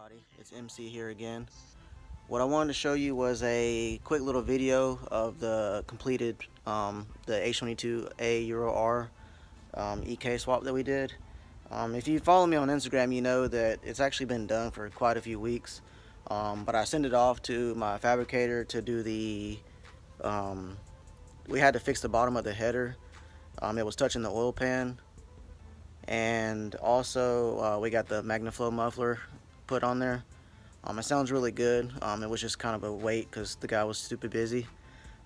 everybody, it's MC here again. What I wanted to show you was a quick little video of the completed the H22A Euro R EK swap that we did. If you follow me on Instagram, you know that it's actually been done for quite a few weeks, but I sent it off to my fabricator to do the we had to fix the bottom of the header. It was touching the oil pan, and also we got the MagnaFlow muffler put on there. It sounds really good. It was just kind of a wait because the guy was super busy,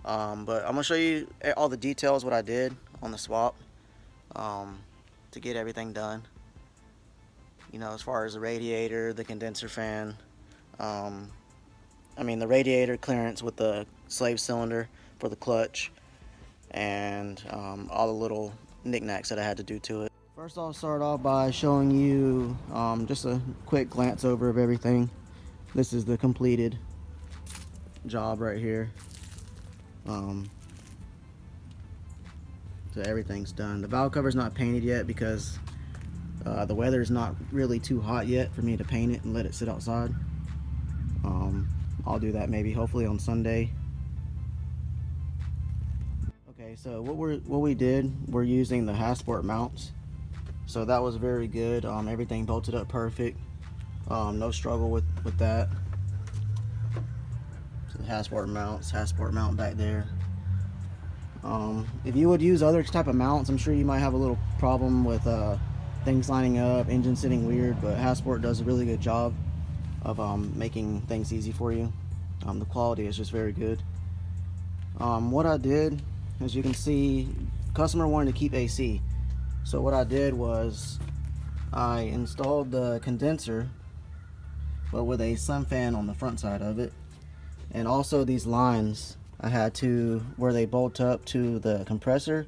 but I'm gonna show you all the details, what I did on the swap to get everything done, you know, as far as the radiator, the condenser fan, I mean the radiator clearance with the slave cylinder for the clutch, and all the little knickknacks that I had to do to it. First, I'll start off by showing you just a quick glance over of everything. This is the completed job right here. So everything's done. The valve cover's not painted yet because the weather is not really too hot yet for me to paint it and let it sit outside. I'll do that maybe hopefully on Sunday. Okay, so what we did, we're using the Hasport mounts. So that was very good. Everything bolted up perfect. No struggle with that. So the Hasport mount back there. If you would use other type of mounts, I'm sure you might have a little problem with things lining up, engine sitting weird, but Hasport does a really good job of making things easy for you. The quality is just very good. What I did, as you can see, customer wanted to keep AC. So what I did was I installed the condenser, but with a sun fan on the front side of it. And also these lines, I had to, where they bolt up to the compressor,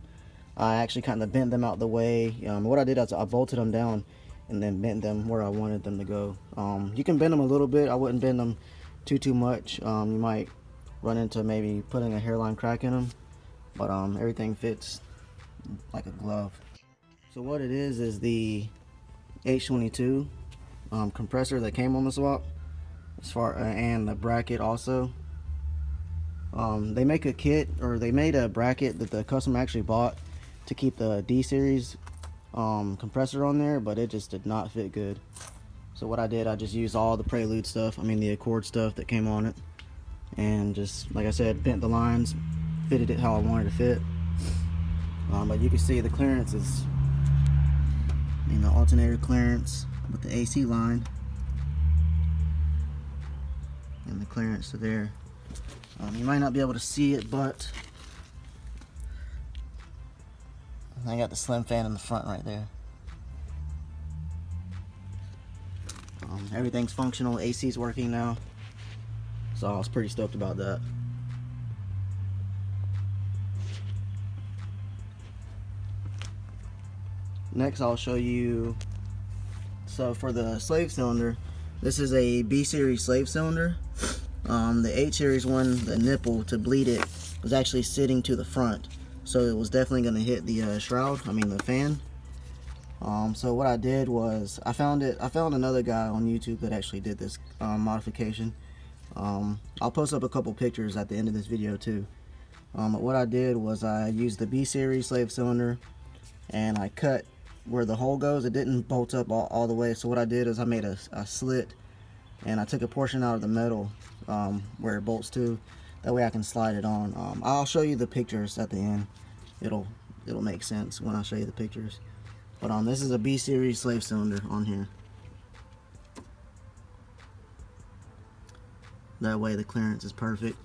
I actually kind of bent them out the way. What I did is I bolted them down and then bent them where I wanted them to go. You can bend them a little bit. I wouldn't bend them too much. You might run into maybe putting a hairline crack in them, but everything fits like a glove. So what it is the H22 compressor that came on the swap, and the bracket also. They make a kit, or they made a bracket that the customer actually bought to keep the D series compressor on there, but it just did not fit good. So what I did, I just used all the Prelude stuff, the Accord stuff that came on it, and just, like I said, bent the lines, fitted it how I wanted to fit. But you can see the clearance is, the alternator clearance with the AC line, and the clearance to there. You might not be able to see it, but I got the slim fan in the front right there. Everything's functional, AC's working now, so I was pretty stoked about that. Next, I'll show you, so for the slave cylinder, this is a B series slave cylinder. The H series one, the nipple to bleed it, was actually sitting to the front, so it was definitely going to hit the shroud, the fan. So what I did was, I found another guy on YouTube that actually did this modification. I'll post up a couple pictures at the end of this video too. But what I did was I used the B series slave cylinder, and I cut where the hole goes. It didn't bolt up all the way, so what I did is I made a slit, and I took a portion out of the metal where it bolts to. That way I can slide it on. I'll show you the pictures at the end. It'll make sense when I show you the pictures. But this is a B series slave cylinder on here. That way the clearance is perfect.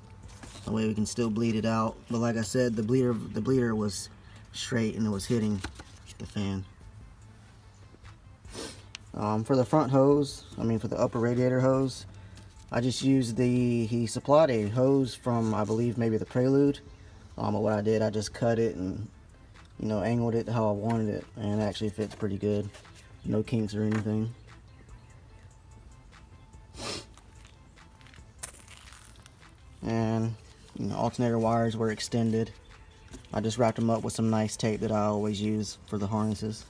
That way we can still bleed it out. But like I said, the bleeder was straight and it was hitting the fan. For the front hose, for the upper radiator hose, I just used he supplied a hose from, I believe, maybe the Prelude. But what I did, I just cut it and, angled it how I wanted it, and it actually fits pretty good. No kinks or anything. And, alternator wires were extended. I just wrapped them up with some nice tape that I always use for the harnesses.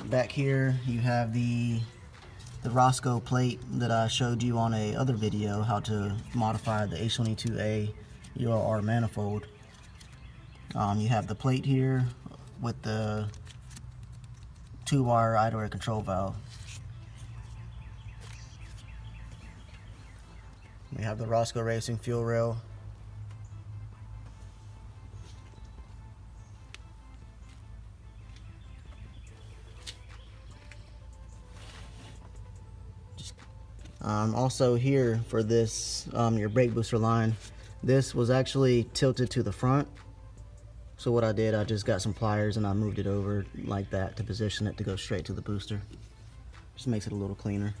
Back here you have the Roscoe plate that I showed you on a other video, how to modify the H22A ULR manifold. You have the plate here with the 2-wire idle air control valve. We have the Roscoe Racing fuel rail. Also here for this, your brake booster line, this was actually tilted to the front. So what I did, I just got some pliers and I moved it over like that to position it to go straight to the booster. Just makes it a little cleaner.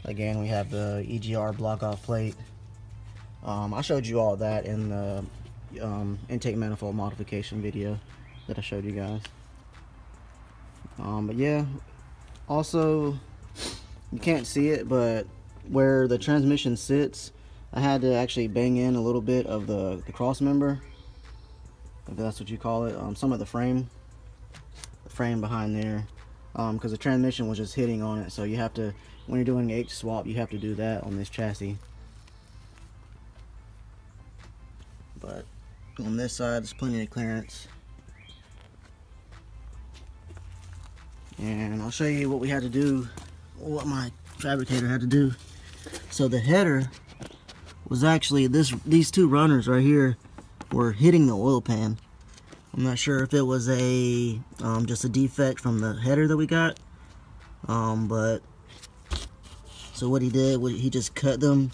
Again, we have the EGR block off plate. I showed you all that in the intake manifold modification video that I showed you guys. But yeah, also, you can't see it, but where the transmission sits, I had to actually bang in a little bit of the cross member, if that's what you call it, some of the frame behind there, because the transmission was just hitting on it. So you have to, when you're doing H swap, you have to do that on this chassis. But on this side, there's plenty of clearance. And I'll show you what we had to do, what my fabricator had to do. So the header was actually these two runners right here were hitting the oil pan. I'm not sure if it was a just a defect from the header that we got, but so what he did was he just cut them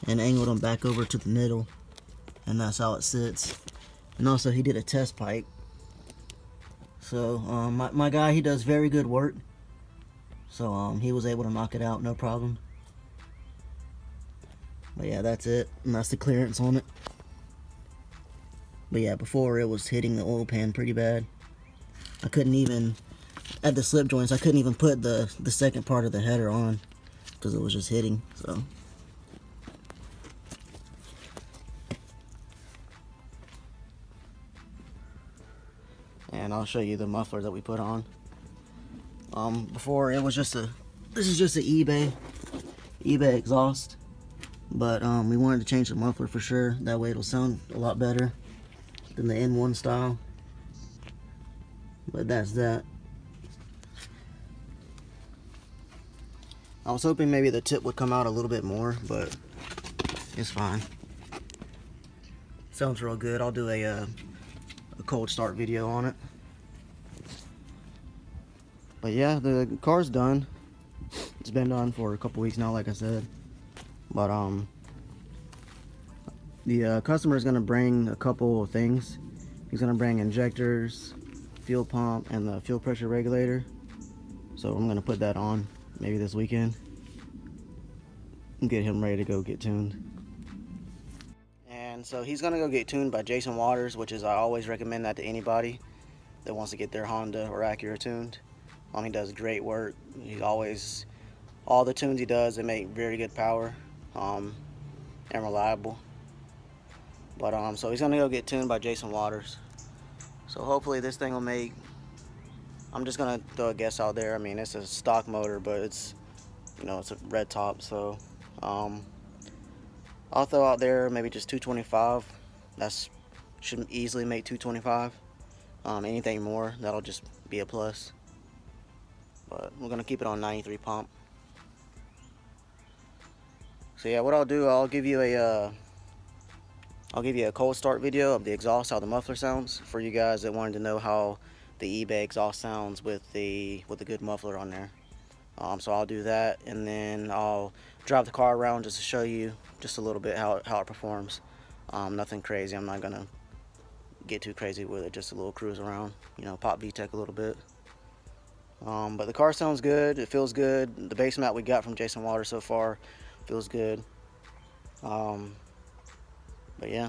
and angled them back over to the middle, and that's how it sits. And also he did a test pipe. So my guy, he does very good work. So he was able to knock it out, no problem. But yeah, that's it, and that's the clearance on it. But yeah, before it was hitting the oil pan pretty bad. I couldn't even, at the slip joints, I couldn't even put the second part of the header on because it was just hitting. So and I'll show you the muffler that we put on. Before it was just this is just an eBay exhaust, but we wanted to change the muffler for sure. That way it'll sound a lot better than the N1 style. But that's that. I was hoping maybe the tip would come out a little bit more, but it's fine. Sounds real good. I'll do a cold start video on it. But yeah, the car's done. It's been done for a couple weeks now, like I said. But the customer is gonna bring a couple of things. He's gonna bring injectors, fuel pump, and the fuel pressure regulator. So I'm gonna put that on maybe this weekend and get him ready to go get tuned. And so he's gonna go get tuned by Jason Waters, which is, I always recommend that to anybody that wants to get their Honda or Acura tuned. He does great work. He's always, all the tunes he does, they make very good power and reliable. But so he's gonna go get tuned by Jason Waters. So hopefully this thing will make, I'm just gonna throw a guess out there. I mean, it's a stock motor, but it's, you know, it's a red top, so I'll throw out there maybe just 225. That's should easily make 225. Anything more, that'll just be a plus. But we're gonna keep it on 93 pump. So yeah, what I'll do, I'll give you a cold start video of the exhaust, how the muffler sounds, for you guys that wanted to know how the eBay exhaust sounds with the good muffler on there. So I'll do that, and then I'll drive the car around just to show you just a little bit how it performs. Nothing crazy. I'm not gonna get too crazy with it. Just a little cruise around, you know, pop VTEC a little bit. But the car sounds good. It feels good. The base mat we got from Jason Waters so far feels good. But yeah.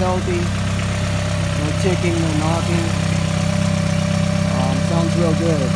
healthy. No ticking, no knocking. Sounds real good.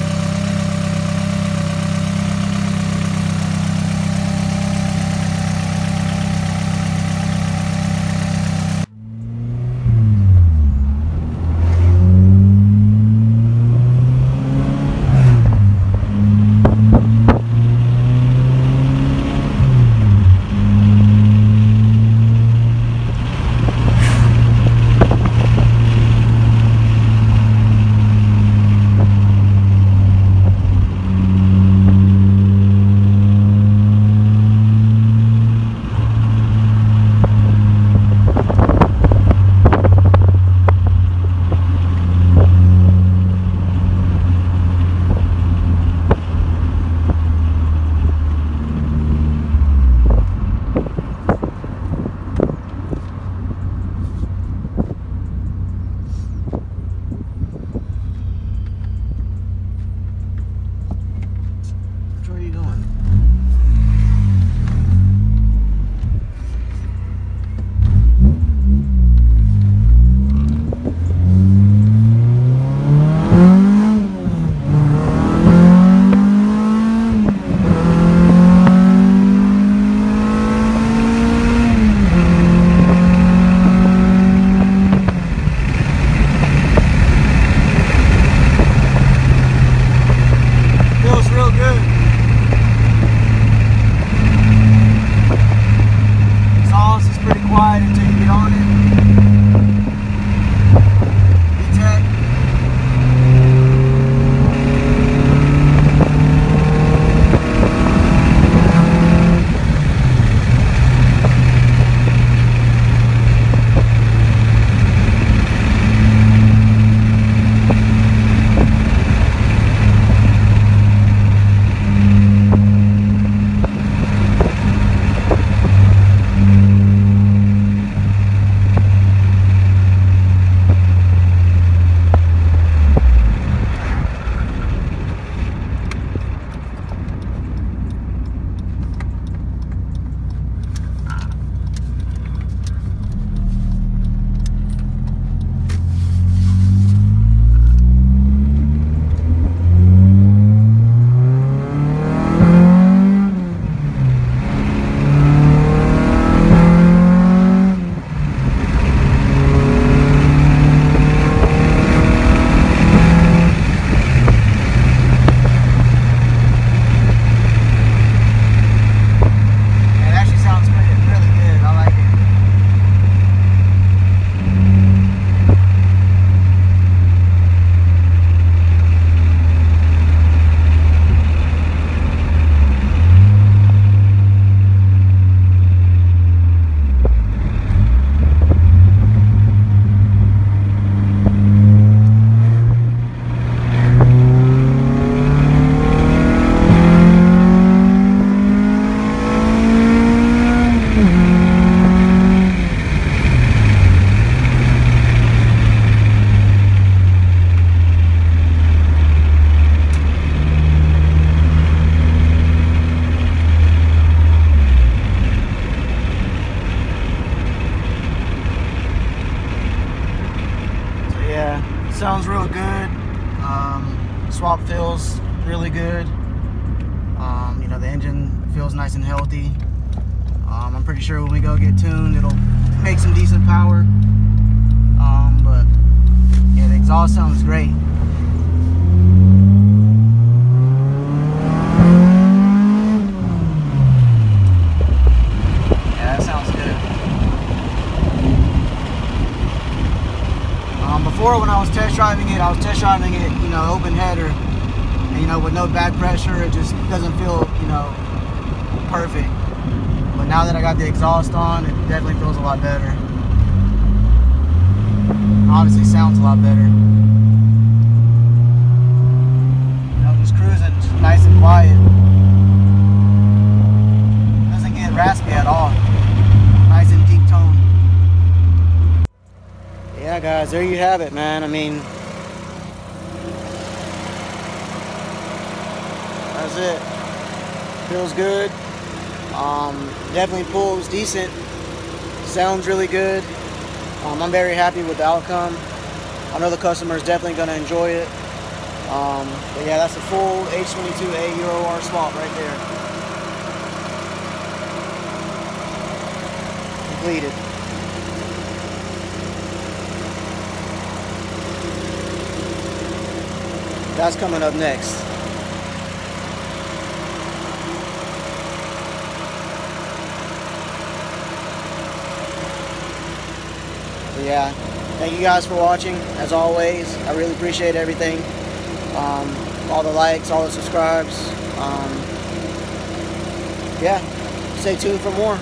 sounds real good. Swap feels really good. You know, the engine feels nice and healthy. I'm pretty sure when we go get tuned, it'll make some decent power. But yeah, the exhaust sounds great. Yeah, that sounds good. Before, when I was test driving it, you know, open header, and, you know, with no back pressure, it just doesn't feel, you know, perfect. But now that I got the exhaust on, it definitely feels a lot better. Obviously sounds a lot better. You know, just cruising, just nice and quiet. Doesn't get raspy at all. Nice and deep tone. Yeah, guys, there you have it, man. I mean, that's it. Feels good. Definitely pulls decent. Sounds really good. I'm very happy with the outcome. I know the customer is definitely going to enjoy it. But yeah, that's a full H22A Euro R swap right there. Completed. That's coming up next. But yeah, thank you guys for watching. As always, I really appreciate everything. All the likes, all the subscribes. Yeah, stay tuned for more.